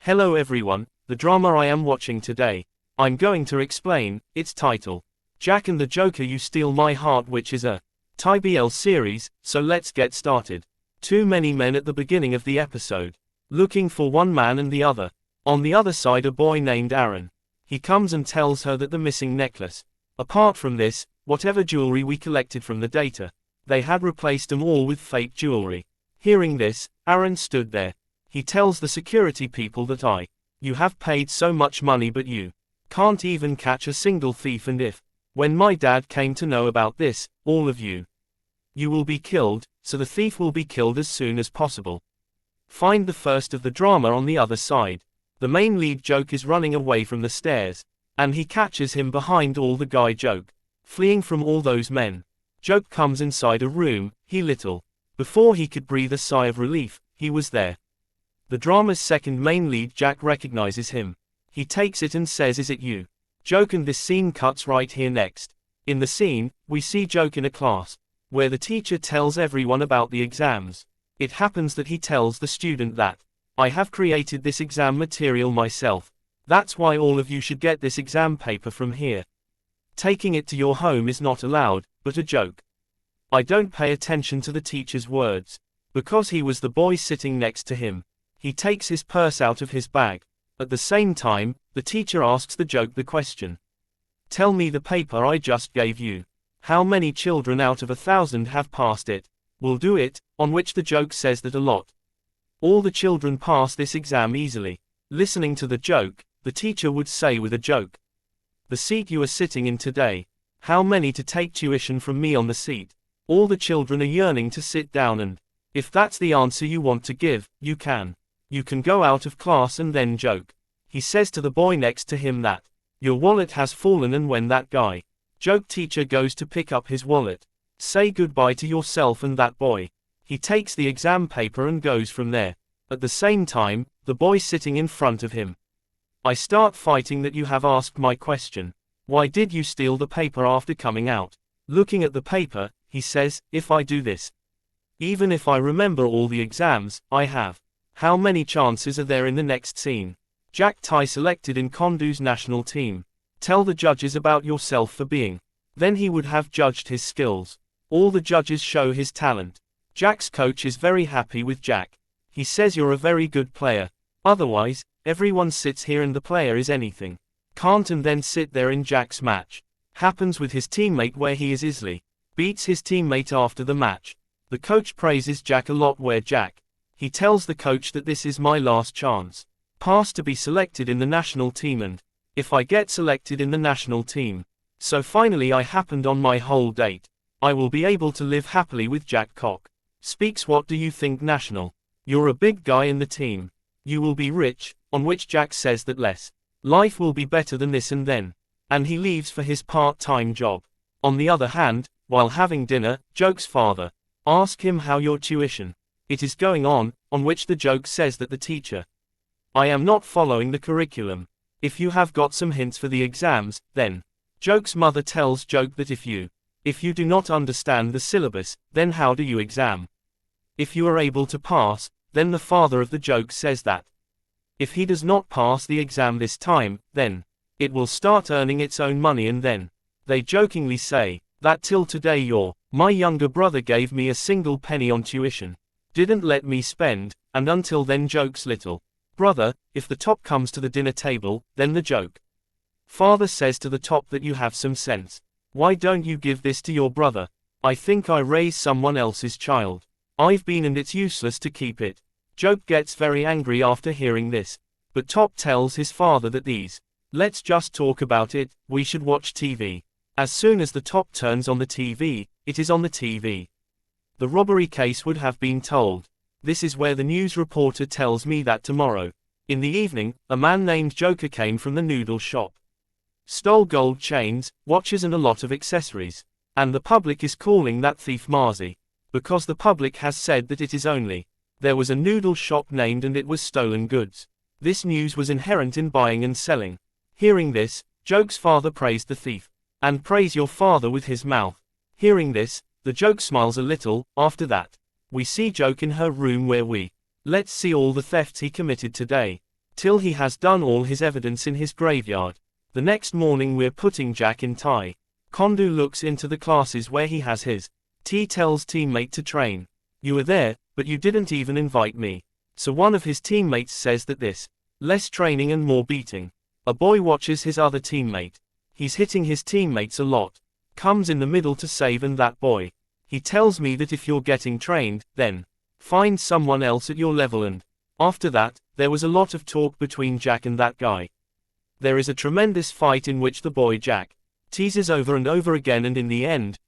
Hello everyone, the drama I am watching today. I'm going to explain its title. Jack and the Joker You Steal My Heart, which is a Thai BL series, so let's get started. Too many men at the beginning of the episode. Looking for one man and the other. On the other side a boy named Aaron. He comes and tells her that the missing necklace. Apart from this, whatever jewelry we collected from the data, they had replaced them all with fake jewelry. Hearing this, Aaron stood there. He tells the security people that you have paid so much money but you can't even catch a single thief, and when my dad came to know about this, all of you will be killed, so the thief will be killed as soon as possible. Find the first of the drama on the other side. The main lead Joke is running away from the stairs, and he catches him behind all the guy Joke, fleeing from all those men. Joke comes inside a room, before he could breathe a sigh of relief, he was there. The drama's second main lead Jack recognizes him. He takes it and says, "Is it you, Joke?" And this scene cuts right here next. In the scene, we see Joke in a class, where the teacher tells everyone about the exams. It happens that he tells the student that, "I have created this exam material myself. That's why all of you should get this exam paper from here. Taking it to your home is not allowed, but a joke." I don't pay attention to the teacher's words, because he was the boy sitting next to him. He takes his purse out of his bag. At the same time, the teacher asks the Joke the question. "Tell me the paper I just gave you. How many children out of 1,000 have passed it?" "Will do it," on which the Joke says that a lot. "All the children pass this exam easily." Listening to the Joke, the teacher would say with a joke, "The seat you are sitting in today. How many to take tuition from me on the seat? All the children are yearning to sit down, and if that's the answer you want to give, you can go out of class." And then Joke, he says to the boy next to him that, "Your wallet has fallen." And when that guy, Joke teacher, goes to pick up his wallet, "Say goodbye to yourself." And that boy, he takes the exam paper and goes from there. At the same time, the boy sitting in front of him, "I start fighting that you have asked my question. Why did you steal the paper after coming out?" Looking at the paper, he says, "If I do this, even if I remember all the exams I have, how many chances are there?" In the next scene, Jack Thai selected in Kondu's national team. "Tell the judges about yourself for being." Then he would have judged his skills. All the judges show his talent. Jack's coach is very happy with Jack. He says, "You're a very good player. Otherwise, everyone sits here and the player is anything. Can't." And then sit there in Jack's match. Happens with his teammate where he is easily beats his teammate after the match. The coach praises Jack a lot where Jack, he tells the coach that this is my last chance. Pass to be selected in the national team, and if I get selected in the national team, so finally I happened on my whole date, I will be able to live happily with Jack Cock. Speaks. What do you think, national? You're a big guy in the team. You will be rich, on which Jack says that less. Life will be better than this, and he leaves for his part-time job. On the other hand, while having dinner, Joke's father asks him how your tuition it is going on which the Joke says that the teacher, "I am not following the curriculum. If you have got some hints for the exams, then." Joke's mother tells Joke that if you do not understand the syllabus, then how do you exam? If you are able to pass, then the father of the Joke says that if he does not pass the exam this time, then it will start earning its own money. And then they jokingly say that till today my younger brother gave me a single penny on tuition. Didn't let me spend, and until then Joke's little brother, if the top comes to the dinner table, then the Joke father says to the top that you have some sense. Why don't you give this to your brother? I think I raise someone else's child. I've been and it's useless to keep it. Joke gets very angry after hearing this. But Top tells his father that let's just talk about it, we should watch TV. As soon as the Top turns on the TV, it is on the TV. The robbery case would have been told. This is where the news reporter tells me that tomorrow, in the evening, a man named Joker came from the noodle shop. Stole gold chains, watches and a lot of accessories. And the public is calling that thief Marzi. Because the public has said that it is only there was a noodle shop named and it was stolen goods. This news was inherent in buying and selling. Hearing this, Joke's father praised the thief. And praise your father with his mouth. Hearing this, the Joke smiles a little. After that, we see Joke in her room where let's see all the thefts he committed today. till he has done all his evidence in his graveyard. The next morning we're putting Jack in Thai. Kondu looks into the classes where he has his. T tells teammate to train. You were there, but you didn't even invite me. So one of his teammates says that this, less training and more beating. A boy watches his other teammate. He's hitting his teammates a lot. Comes in the middle to save and that boy. He tells me that if you're getting trained, then find someone else at your level and after that, there was a lot of talk between Jack and that guy. There is a tremendous fight in which the boy Jack teases over and over again and in the end,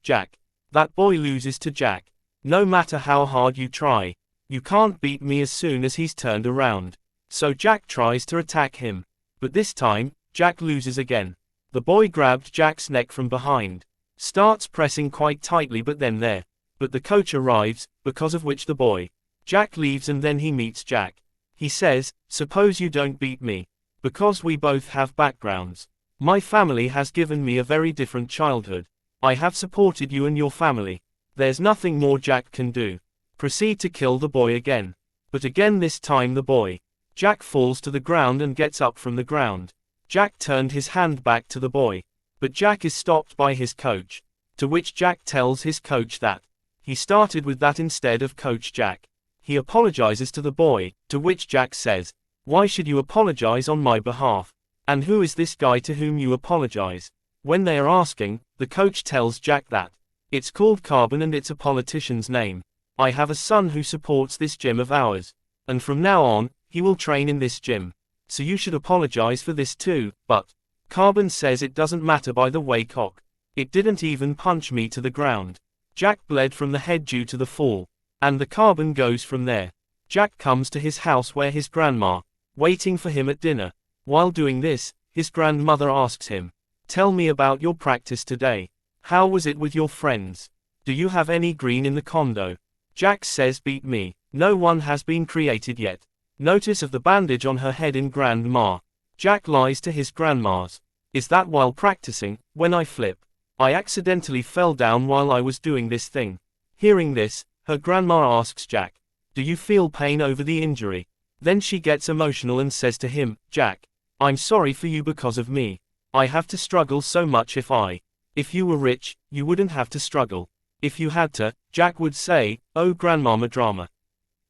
that boy loses to Jack. No matter how hard you try, you can't beat me as soon as he's turned around. So Jack tries to attack him. But this time, Jack loses again. The boy grabbed Jack's neck from behind. Starts pressing quite tightly but the coach arrives, because of which the boy Jack leaves and then he meets Jack. He says, suppose you don't beat me. Because we both have backgrounds. My family has given me a very different childhood. I have supported you and your family. There's nothing more Jack can do. Proceed to kill the boy again. But again this time the boy Jack falls to the ground and gets up from the ground. Jack turned his hand back to the boy. But Jack is stopped by his coach. To which Jack tells his coach that he started with that instead of Coach Jack. He apologizes to the boy, to which Jack says, why should you apologize on my behalf? And who is this guy to whom you apologize? When they are asking, the coach tells Jack that it's called Carbon and it's a politician's name. I have a son who supports this gym of ours. And from now on, he will train in this gym. So you should apologize for this too, but Carbon says it doesn't matter by the way cock. It didn't even punch me to the ground. Jack bled from the head due to the fall. And the Carbon goes from there. Jack comes to his house where his grandma, waiting for him at dinner. While doing this, his grandmother asks him, tell me about your practice today. How was it with your friends? Do you have any green in the condo? Jack says beat me. No one has been created yet. Notice of the bandage on her head in grandma. Jack lies to his grandma's. Is that while practicing, when I flip? I accidentally fell down while I was doing this thing. Hearing this, her grandma asks Jack, do you feel pain over the injury? Then she gets emotional and says to him, Jack, I'm sorry for you because of me. I have to struggle so much if you were rich, you wouldn't have to struggle. If you had to, Jack would say, oh grandmama drama.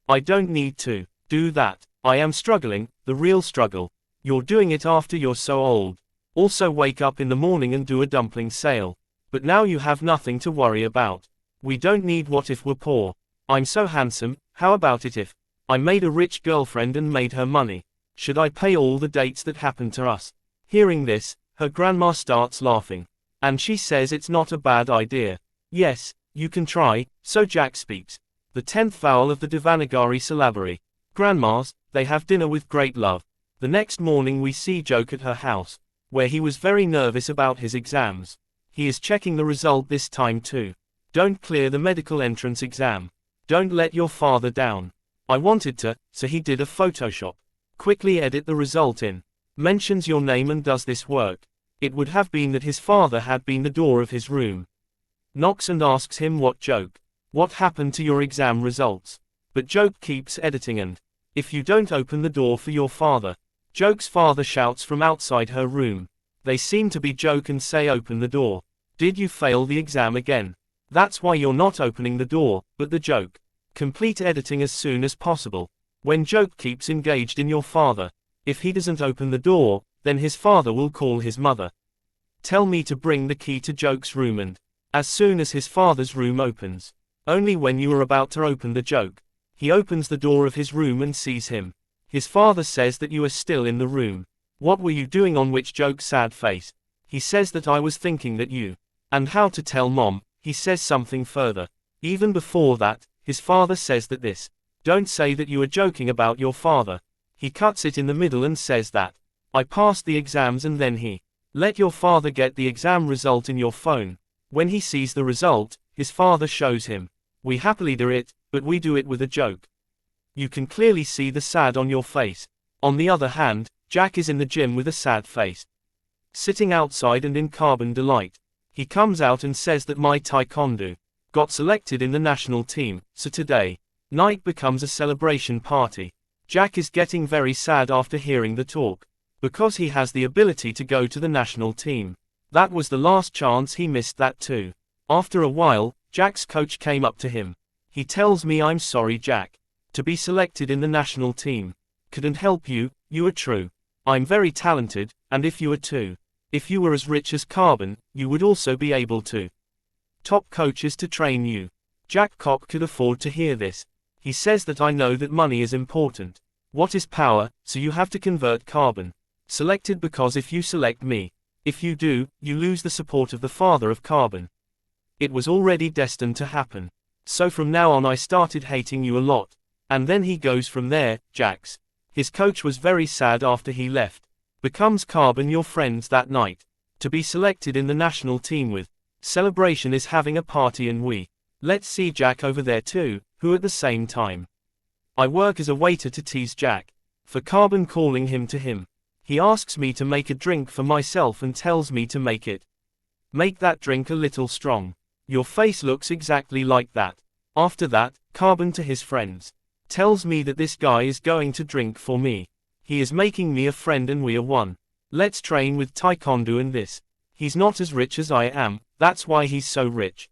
I don't need to do that. I am struggling, the real struggle. You're doing it after you're so old. Also wake up in the morning and do a dumpling sale. But now you have nothing to worry about. We don't need what if we're poor. I'm so handsome, how about it if I made a rich girlfriend and made her money? Should I pay all the dates that happened to us? Hearing this, her grandma starts laughing. And she says it's not a bad idea. Yes, you can try, so Jack speaks. The 10th vowel of the Devanagari syllabary. Grandmas, they have dinner with great love. The next morning we see Joke at her house, where he was very nervous about his exams. He is checking the result this time too. Don't clear the medical entrance exam. Don't let your father down. I wanted to, so he did a Photoshop. Quickly edit the result in. Mentions your name and does this work. It would have been that his father had been the door of his room. Knocks and asks him what Joke. What happened to your exam results? But Joke keeps editing and if you don't open the door for your father. Joke's father shouts from outside her room. They seem to be Joke and say open the door. Did you fail the exam again? That's why you're not opening the door, but the Joke. Complete editing as soon as possible. When Joke keeps engaged in your father. If he doesn't open the door, then his father will call his mother. Tell me to bring the key to Joke's room and as soon as his father's room opens. Only when you are about to open the Joke. He opens the door of his room and sees him. His father says that you are still in the room. What were you doing? On which Joke's sad face. He says that I was thinking that you. And how to tell mom, he says something further. Even before that, his father says that this. Don't say that you are joking about your father. He cuts it in the middle and says that. I passed the exams and then he. Let your father get the exam result in your phone. When he sees the result, his father shows him. We happily do it, but we do it with a joke. You can clearly see the sad on your face. On the other hand, Jack is in the gym with a sad face. Sitting outside and in carbon delight. He comes out and says that my taekwondo got selected in the national team, so today night becomes a celebration party. Jack is getting very sad after hearing the talk. Because he has the ability to go to the national team. That was the last chance he missed that too. After a while, Jack's coach came up to him. He tells me I'm sorry Jack. To be selected in the national team. Couldn't help you, you are true. I'm very talented, and if you are too. If you were as rich as Carbon, you would also be able to. Top coaches to train you. Jack Cock could afford to hear this. He says that I know that money is important. What is power, so you have to convert Carbon. Selected because if you select me. If you do, you lose the support of the father of Carbon. It was already destined to happen. So from now on I started hating you a lot. And then he goes from there, Jax. His coach was very sad after he left. Becomes Carbon your friends that night. To be selected in the national team with. Celebration is having a party and we. Let's see Jack over there too, who at the same time. I work as a waiter to tease Jack. For Carbon calling him to him. He asks me to make a drink for myself and tells me to make it. Make that drink a little strong. Your face looks exactly like that. After that, Carbon to his friends. Tells me that this guy is going to drink for me. He is making me a friend and we are one. Let's train with taekwondo and this. He's not as rich as I am, that's why he's so rich.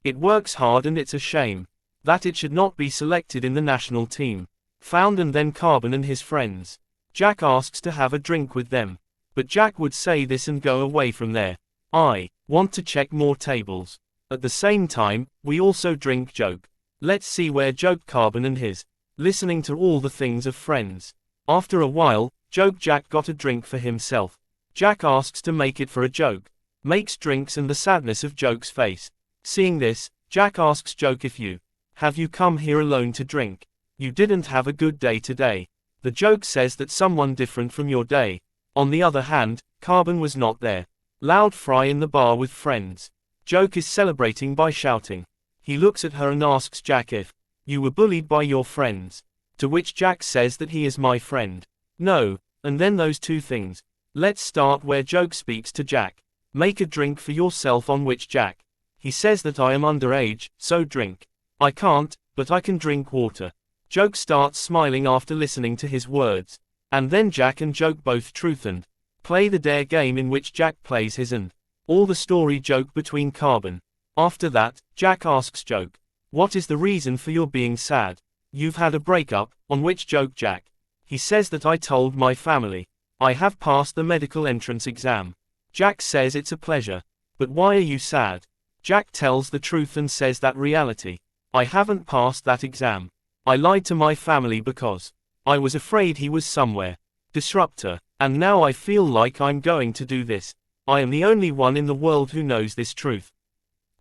It works hard and it's a shame. That it should not be selected in the national team. Found and then Carbon and his friends. Jack asks to have a drink with them. But Jack would say this and go away from there. I want to check more tables. At the same time, we also drink joke. Let's see where joke Carbon and his. Listening to all the things of friends. After a while, joke Jack got a drink for himself. Jack asks to make it for a joke. Makes drinks and the sadness of Joke's face. Seeing this, Jack asks Joke if you. Have you come here alone to drink? You didn't have a good day today. The Joke says that someone different from your day. On the other hand, Carbon was not there. Loud fry in the bar with friends. Joke is celebrating by shouting. He looks at her and asks Jack if you were bullied by your friends. To which Jack says that he is my friend. No, and then those two things. Let's start where Joke speaks to Jack. Make a drink for yourself on which Jack. He says that I am underage, so drink. I can't, but I can drink water. Joke starts smiling after listening to his words. And then Jack and Joke both truth and play the dare game in which Jack plays his and all the story joke between Carbon. After that, Jack asks Joke, what is the reason for your being sad? You've had a breakup, on which Joke Jack. He says that I told my family. I have passed the medical entrance exam. Jack says it's a pleasure. But why are you sad? Jack tells the truth and says that reality. I haven't passed that exam. I lied to my family because I was afraid he was somewhere. Disruptor. And now I feel like I'm going to do this. I am the only one in the world who knows this truth.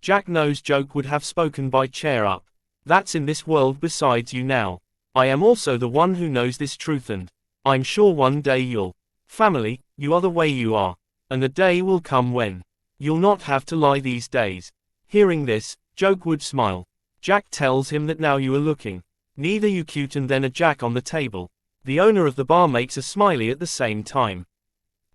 Jack knows Joke would have spoken by cheer up. That's in this world besides you now. I am also the one who knows this truth and I'm sure one day you'll. Family, you are the way you are. And a day will come when you'll not have to lie these days. Hearing this, Joke would smile. Jack tells him that now you are looking. Neither you cute and then a Jack on the table. The owner of the bar makes a smiley at the same time.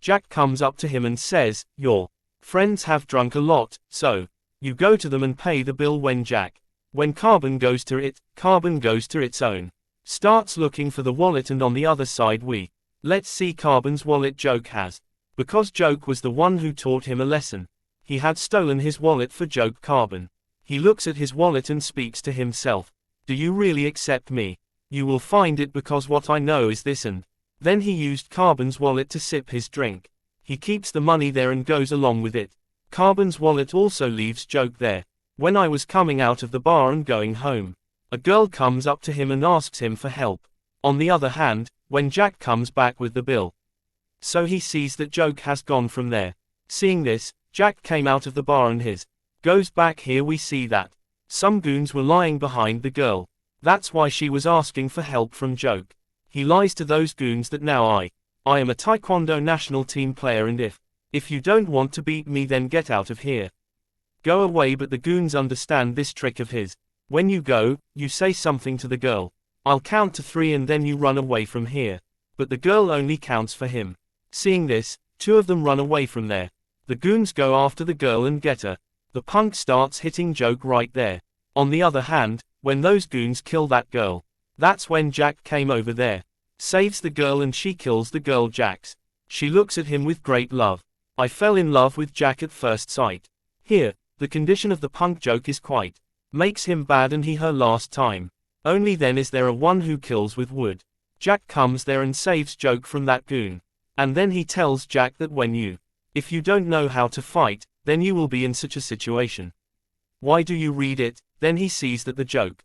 Jack comes up to him and says, your friends have drunk a lot, so you go to them and pay the bill when Jack. When Carbon goes to it, Carbon goes to its own. Starts looking for the wallet and on the other side we. Let's see Carbon's wallet Joke has. Because Joke was the one who taught him a lesson. He had stolen his wallet for Joke Carbon. He looks at his wallet and speaks to himself. Do you really accept me? You will find it because what I know is this and then he used Carbon's wallet to sip his drink. He keeps the money there and goes along with it. Carbon's wallet also leaves Joke there. When I was coming out of the bar and going home, a girl comes up to him and asks him for help. On the other hand, when Jack comes back with the bill. So he sees that Joke has gone from there. Seeing this, Jack came out of the bar and his goes back. Here we see that some goons were lying behind the girl. That's why she was asking for help from Joke. He lies to those goons that now I am a taekwondo national team player and if you don't want to beat me then get out of here. Go away, but the goons understand this trick of his. When you go, you say something to the girl. I'll count to 3 and then you run away from here. But the girl only counts for him. Seeing this, 2 of them run away from there. The goons go after the girl and get her. The punk starts hitting Joke right there. On the other hand, when those goons kill that girl, That's when Jack came over there. Saves the girl and she kills the girl Jax. She looks at him with great love. I fell in love with Jack at first sight. Here, the condition of the punk joke is quite. Makes him bad and he her last time. Only then is there a one who kills with wood. Jack comes there and saves joke from that goon. And then he tells Jack that if you don't know how to fight, then you will be in such a situation. Why do you read it? Then he sees that the joke.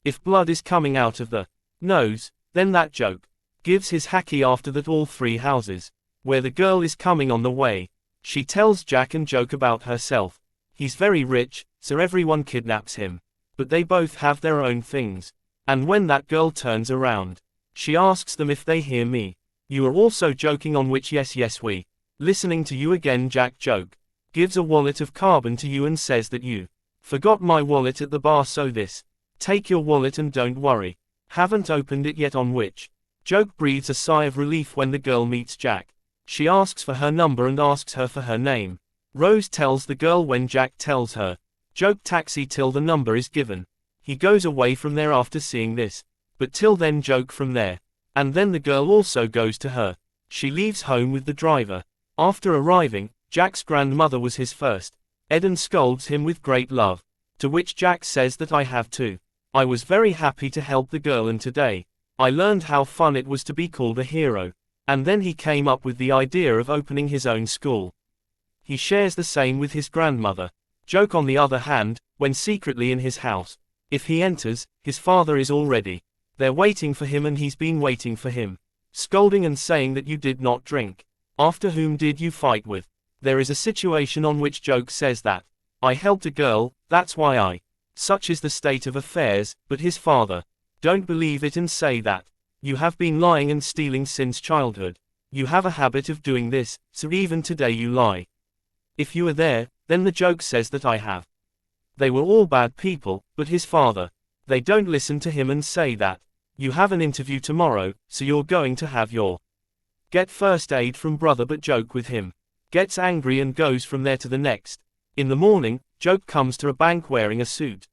If blood is coming out of the nose, then that joke gives his hacky after that all three houses, where the girl is coming on the way. She tells Jack and joke about herself. He's very rich, so everyone kidnaps him. But they both have their own things. And when that girl turns around, she asks them if they hear me. You are also joking on which yes we. Listening to you again Jack joke. Gives a wallet of carbon to you and says that you forgot my wallet at the bar so this. Take your wallet and don't worry. Haven't opened it yet on which. Joke breathes a sigh of relief when the girl meets Jack. She asks for her number and asks her for her name. Rose tells the girl when Jack tells her. Joke taxi till the number is given. He goes away from there after seeing this. But till then joke from there. And then the girl also goes to her. She leaves home with the driver. After arriving, Jack's grandmother was his first. Eden scolds him with great love. To which Jack says that I have too. I was very happy to help the girl and today I learned how fun it was to be called a hero. And then he came up with the idea of opening his own school. He shares the same with his grandmother. Joke on the other hand, when secretly in his house. If he enters, his father is already there waiting for him and he's been waiting for him. Scolding and saying that you did not drink. After whom did you fight with? There is a situation on which Joke says that I helped a girl, that's why I. Such is the state of affairs, but his father don't believe it and say that you have been lying and stealing since childhood. You have a habit of doing this, so even today you lie. If you are there, then the joke says that I have. They were all bad people, but his father. They don't listen to him and say that you have an interview tomorrow, so you're going to have your get first aid from brother but joke with him. Gets angry and goes from there to the next. In the morning, Joke comes to a bank wearing a suit.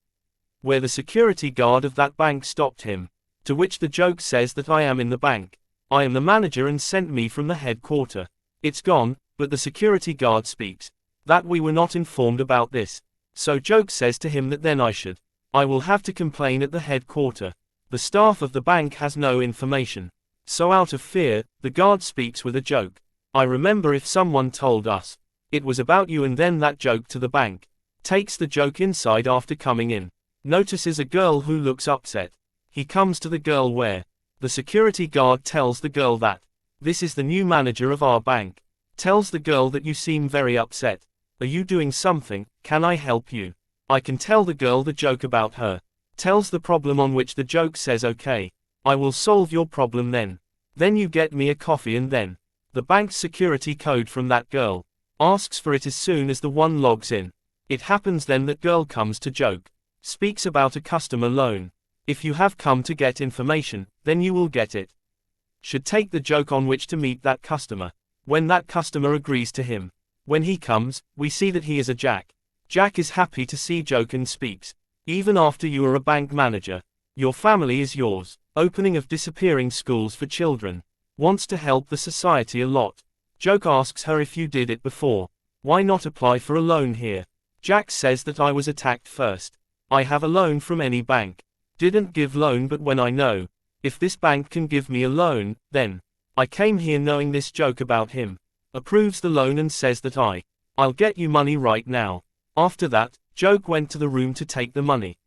Where the security guard of that bank stopped him. To which the joke says that I am in the bank. I am the manager and sent me from the headquarter. It's gone, but the security guard speaks. That we were not informed about this. So Joke says to him that then I will have to complain at the headquarter. The staff of the bank has no information. So out of fear, the guard speaks with a joke. I remember if someone told us it was about you and then that joke to the bank. Takes the joke inside after coming in. Notices a girl who looks upset. He comes to the girl where the security guard tells the girl that this is the new manager of our bank. Tells the girl that you seem very upset. Are you doing something? Can I help you? I can tell the girl the joke about her. Tells the problem on which the joke says okay. I will solve your problem then. Then you get me a coffee and then the bank's security code from that girl. Asks for it as soon as the one logs in. It happens then that girl comes to Joke. Speaks about a customer loan. If you have come to get information, then you will get it. Should take the joke on which to meet that customer. When that customer agrees to him. When he comes, we see that he is a Jack. Jack is happy to see Joke and speaks. Even after you are a bank manager. Your family is yours. Opening of disappearing schools for children. Wants to help the society a lot. Joke asks her if you did it before. Why not apply for a loan here? Jack says that I was attacked first. I have a loan from any bank. Didn't give loan but when I know if this bank can give me a loan, then I came here knowing this joke about him. Approves the loan and says that I'll get you money right now. After that, Joke went to the room to take the money.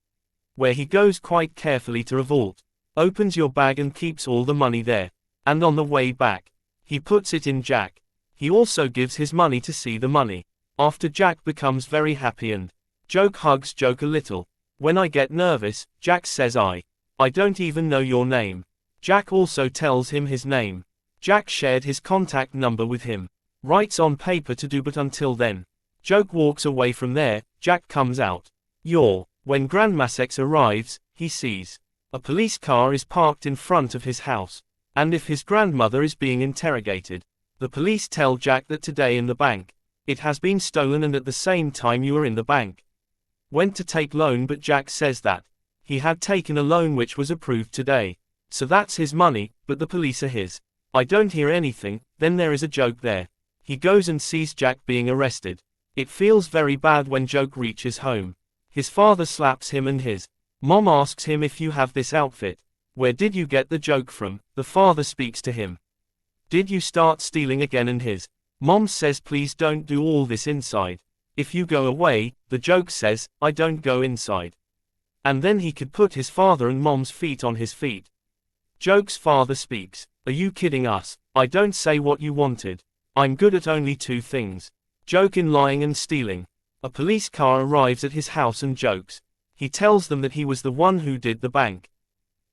Where he goes quite carefully to a vault. Opens your bag and keeps all the money there. And on the way back, he puts it in Jack. He also gives his money to see the money. After Jack becomes very happy and Joke hugs Joke a little. When I get nervous, Jack says I don't even know your name. Jack also tells him his name. Jack shared his contact number with him. Writes on paper to do but until then. Joke walks away from there, Jack comes out. When Grandmasex arrives, he sees a police car is parked in front of his house. And if his grandmother is being interrogated. The police tell Jack that today in the bank. It has been stolen and at the same time you are in the bank. Went to take loan but Jack says that He had taken a loan which was approved today. So that's his money, but the police are his. I don't hear anything, then there is a joke there. He goes and sees Jack being arrested. It feels very bad when Joke reaches home. His father slaps him and his mom asks him if you have this outfit. Where did you get the joke from? The father speaks to him. Did you start stealing again? And his mom says please don't do all this inside. If you go away, the joke says, I don't go inside. And then he could put his father and mom's feet on his feet. Joke's father speaks. Are you kidding us? I don't say what you wanted. I'm good at only two things. Joke in lying and stealing. A police car arrives at his house and Jokes. He tells them that he was the one who did the bank.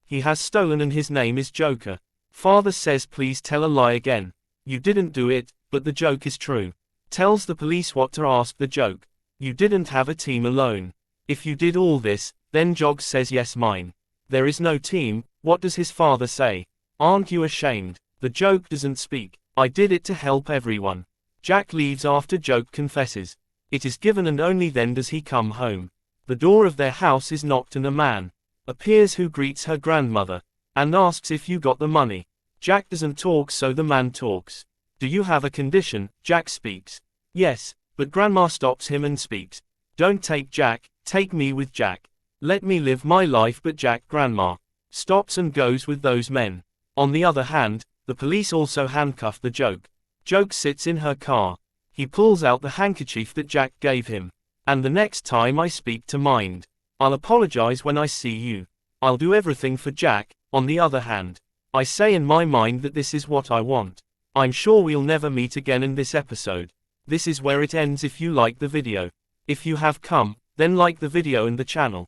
He has stolen and his name is Joker. Father says please tell a lie again. You didn't do it, but the joke is true. Tells the police what to ask the joke. You didn't have a team alone. If you did all this, then Jogs says yes mine. There is no team. What does his father say? Aren't you ashamed? The joke doesn't speak. I did it to help everyone. Jack leaves after Joke confesses. It is given and only then does he come home. The door of their house is knocked and a man appears who greets her grandmother and asks if you got the money. Jack doesn't talk so the man talks. Do you have a condition? Jack speaks. Yes, but grandma stops him and speaks. Don't take Jack, take me with Jack. Let me live my life but Jack grandma stops and goes with those men. On the other hand, the police also handcuff the Joke. Joke sits in her car. He pulls out the handkerchief that Jack gave him. And the next time I speak to Mind, I'll apologize when I see you. I'll do everything for Jack. On the other hand, I say in my mind that this is what I want. I'm sure we'll never meet again in this episode. This is where it ends. If you like the video. If you have come, then like the video and the channel.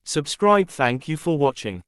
Subscribe. Thank you for watching.